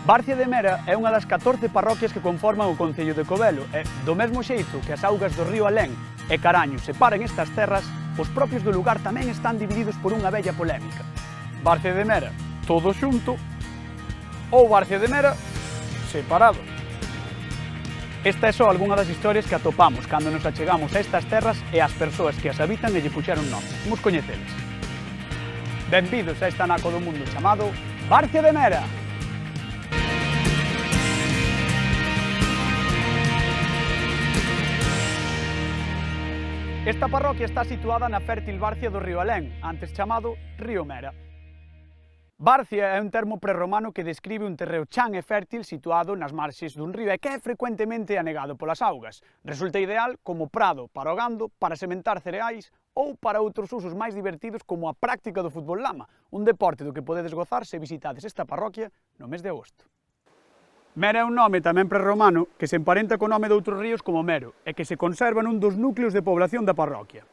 Barcia de Mera é unha das 14 parroquias que conforman o concello de Covelo e, do mesmo xeito que as augas do río Alén e Caraño separan estas terras, os propios do lugar tamén están divididos por unha vella polémica. Barcia de Mera, todo xunto, ou Barcia de Mera, separado. Esta é só algunha das historias que atopamos cando nos achegamos a estas terras e ás persoas que as habitan e lle puxeron nome. Imos coñeceles. Benvidos a esta naco do mundo chamado Barcia de Mera. Esta parroquia está situada na fértil Barcia do río Alén, antes chamado Río Mera. Barcia é un termo prerromano que describe un terreo chan e fértil situado nas marxes dun río e que é frecuentemente anegado polas augas. Resulta ideal como prado para o gando, para sementar cereais ou para outros usos máis divertidos como a práctica do fútbol lama, un deporte do que podedes gozar se visitades esta parroquia no mes de agosto. Mera é un nome tamén prerromano que se emparenta co nome de outros ríos como Mero e que se conserva nun dos núcleos de población da parroquia.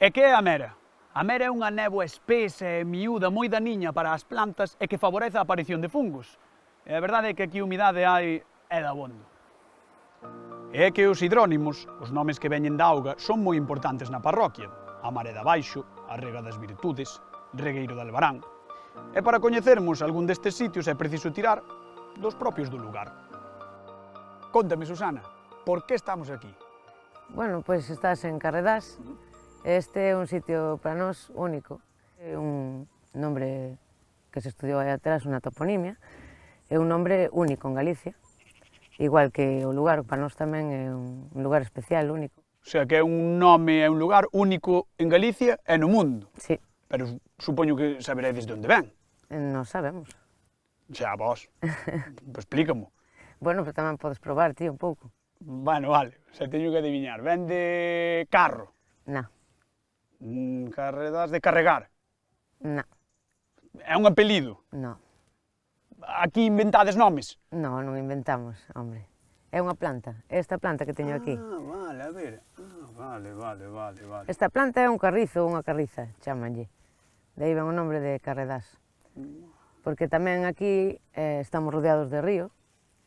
E que é a Mera? A mera é unha néboa espesa e miúda moi daniña para as plantas e que favorece a aparición de fungos. E a verdade é que aquí humidade hai é dabondo. E é que os hidrónimos, os nomes que veñen da auga, son moi importantes na parroquia. A Maré de Abaixo, a Rega das Virtudes, Regueiro de Albarán. E para coñecermos algún destes sitios é preciso tirar dos propios do lugar. Cóntame, Susana, por que estamos aquí? Bueno, pois estás en Carredás. Este é un sitio para nós único. É un nombre que se estudiou aí atrás, unha toponimia. É un nombre único en Galicia. Igual que o lugar, para nós tamén é un lugar especial, único. O sea, que é un nome, é un lugar único en Galicia e no mundo. Sí. Pero supoño que saberedes de onde ven. Non sabemos. Xa, vos. Pois explícamo. Bueno, pero tamén podes probar, tío, un pouco. Bueno, vale, se teño que adiviñar. Ven de carro. Na. Carredas de carregar. Na. É un apelido. No. Aquí inventades nomes. No, non inventamos, hombre. É unha planta. Esta planta que teño aquí. Vale, a ver. Vale. Esta planta é un carrizo ou unha carriza, chamanlle. De aí ven o nombre de Carredás. Porque tamén aquí estamos rodeados de río,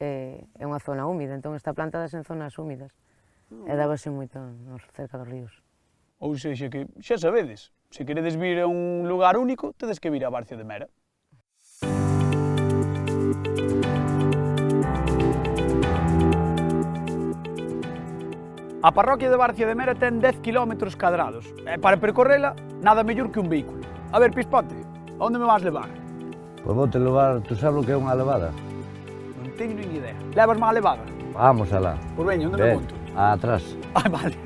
é unha zona húmida, entón esta planta das en zonas húmidas, e dábase moito cerca dos ríos. Ou sexa que, xa sabedes, se queredes vir a un lugar único, tedes que vir a Barcia de Mera. A parroquia de Barcia de Mera ten 10 km cadrados, e para percorrela, nada mellor que un vehículo. A ver, Pispote, onde me vas levar? Pois vou te levar, tu sabes o que é unha levada? Non teño nin idea. Levas má levada? Vamos alá. Pois veña, onde me monto? Atrás. Ah, vale.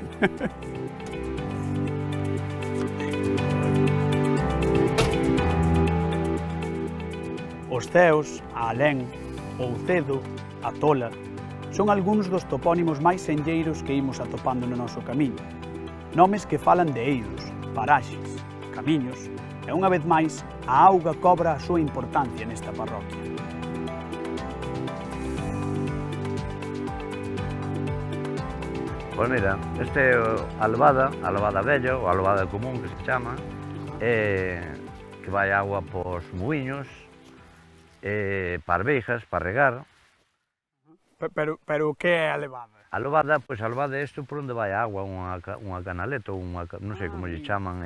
Os ceos, a Alén, o Ucedo, a Tola, son algúns dos topónimos máis senlleiros que imos atopando no noso camiño. Nomes que falan de eidos, paraxes, camiños, e unha vez máis, a auga cobra a súa importancia nesta parroquia. Pois mira, este é a levada vella, ou a levada común que se chama, que vai agua pos muiños, para veigas, para regar. Pero que é a levada? A levada, pois a levada é isto por onde vai a agua, unha canaleta ou non sei como lle chaman,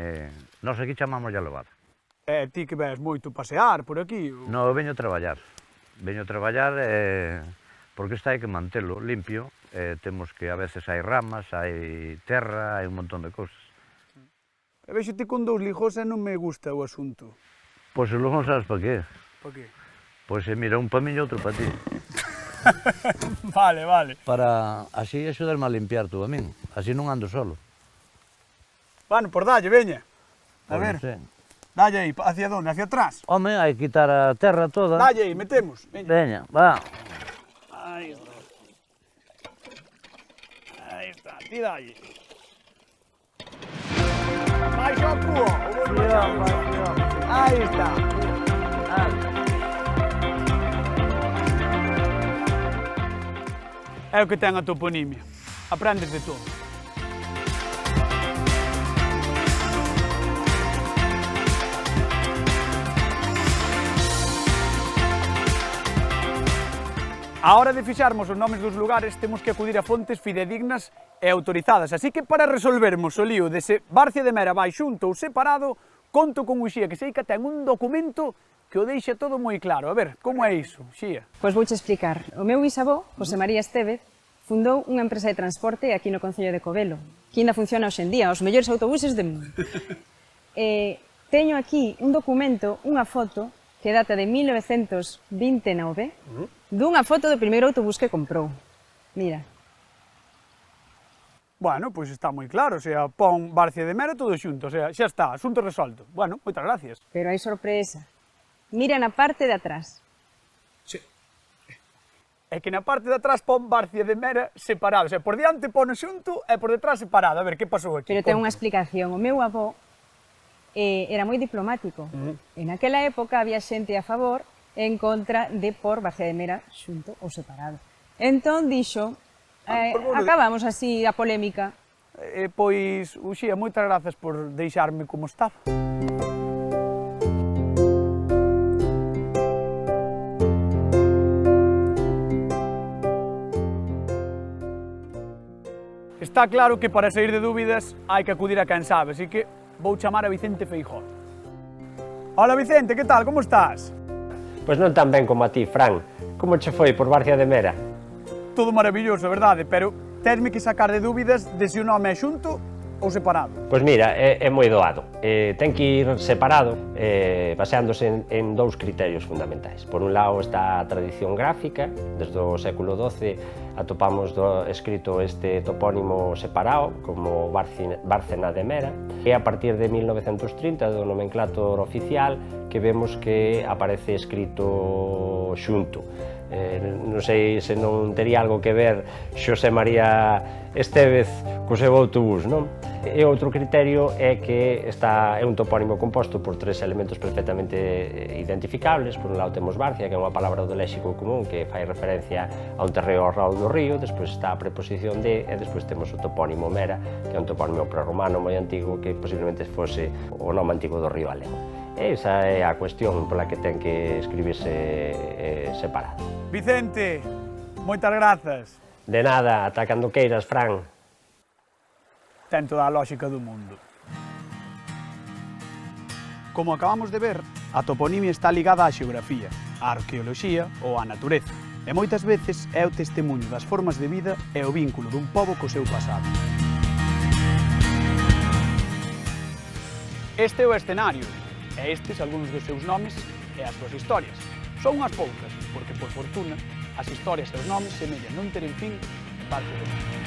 nós aquí chamamos a levada. Ti que ves moito pasear por aquí? Non, eu veño a traballar, porque esta hai que mantelo limpio, temos que a veces hai ramas, hai terra, hai un montón de cousas. Vexo-te con dous lijos e non me gusta o asunto. Pois logo non sabes para qué. Para que? Pois mira, un para mí e outro para ti. Vale. Para así axudarme a limpiar tú a min, así non ando solo. Bueno, por dalle, veña. A Pois ver, non sei. dalle aí, hacia onde? Hacia atrás? Home, hai que quitar a terra toda. Dalle aí, metemos. Veña. Veña, va. Aí está. Aí está, ti dalle. Vai xo cuo, o vou Aí está. É o que ten a toponimia. Aprendes de todo. A hora de fixarmos os nomes dos lugares temos que acudir a fontes fidedignas e autorizadas, así que para resolvermos o lío de se Barcia de Mera vai xunto ou separado, conto con Uxía, que sei que ten un documento que o deixa todo moi claro. A ver, como é iso, Uxía? Pois vouche explicar. O meu bisavó, José María Estévez, fundou unha empresa de transporte aquí no Concello de Covelo, que ainda funciona hoxe en día, os mellores autobuses do mundo. Teño aquí un documento, unha foto, que data de 1929, dunha foto do primeiro autobús que comprou. Mira. Bueno, pois está moi claro, o sea, pon Barcia de Mera todo xunto, o sea, xa está, asunto resolto. Bueno, moitas gracias. Pero hai sorpresa. Mira na parte de atrás. Sí. É que na parte de atrás pon Barcia de Mera separado, o sea, por diante pon xunto e por detrás separado. A ver, que pasou aquí? Pero ten unha explicación. O meu avó era moi diplomático. En aquela época había xente a favor e en contra de por Barcia de Mera xunto ou separado. Entón dixo, acabamos así a polémica. Pois, Uxía, moitas grazas por deixarme como estaba. Está claro que para sair de dúbidas hai que acudir a quen sabe, así que vou chamar a Vicente Feijóo. Hola Vicente, que tal, como estás? Pois non tan ben como a ti, Fran. Como che foi por Barcia de Mera? Todo maravilloso, verdade, pero tesme que sacar de dúbidas de se o nome é xunto ou separado. Pois mira, é moi doado. Ten que ir separado, baseándose en dous criterios fundamentais. Por un lado está a tradición gráfica, desde o século XII atopamos escrito este topónimo separado como Bárcena de Mera, e a partir de 1930 do nomenclator oficial que vemos que aparece escrito xunto. Non sei se non tería algo que ver Xosé María Estévez co seu autobús, non? E outro criterio é que é un topónimo composto por tres elementos perfectamente identificables. Por un lado temos Barcia, que é unha palabra do léxico común que fai referencia a un terreo ao lado do río, despois está a preposición de, e despois temos o topónimo Mera, que é un topónimo prerromano moi antigo que posiblemente fose o nome antigo do río Alén. Esa é a cuestión pola que ten que escribirse separado. Vicente, moitas grazas. De nada, ata cando queiras, Fran. Ten toda a lógica do mundo. Como acabamos de ver, a toponimia está ligada á xeografía, á arqueoloxía ou á natureza, e moitas veces é o testemunho das formas de vida e o vínculo dun pobo co seu pasado. Este é o escenario, e estes algúns dos seus nomes e as súas historias. Son unhas poucas, porque, por fortuna, as historias e os nomes semellan non teren fin en Barcia de Mera.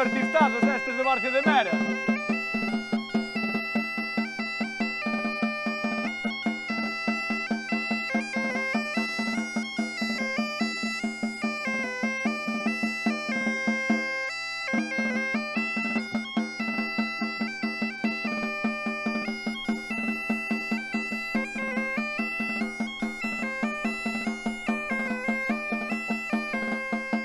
Artistados estes de Barcia de Mera.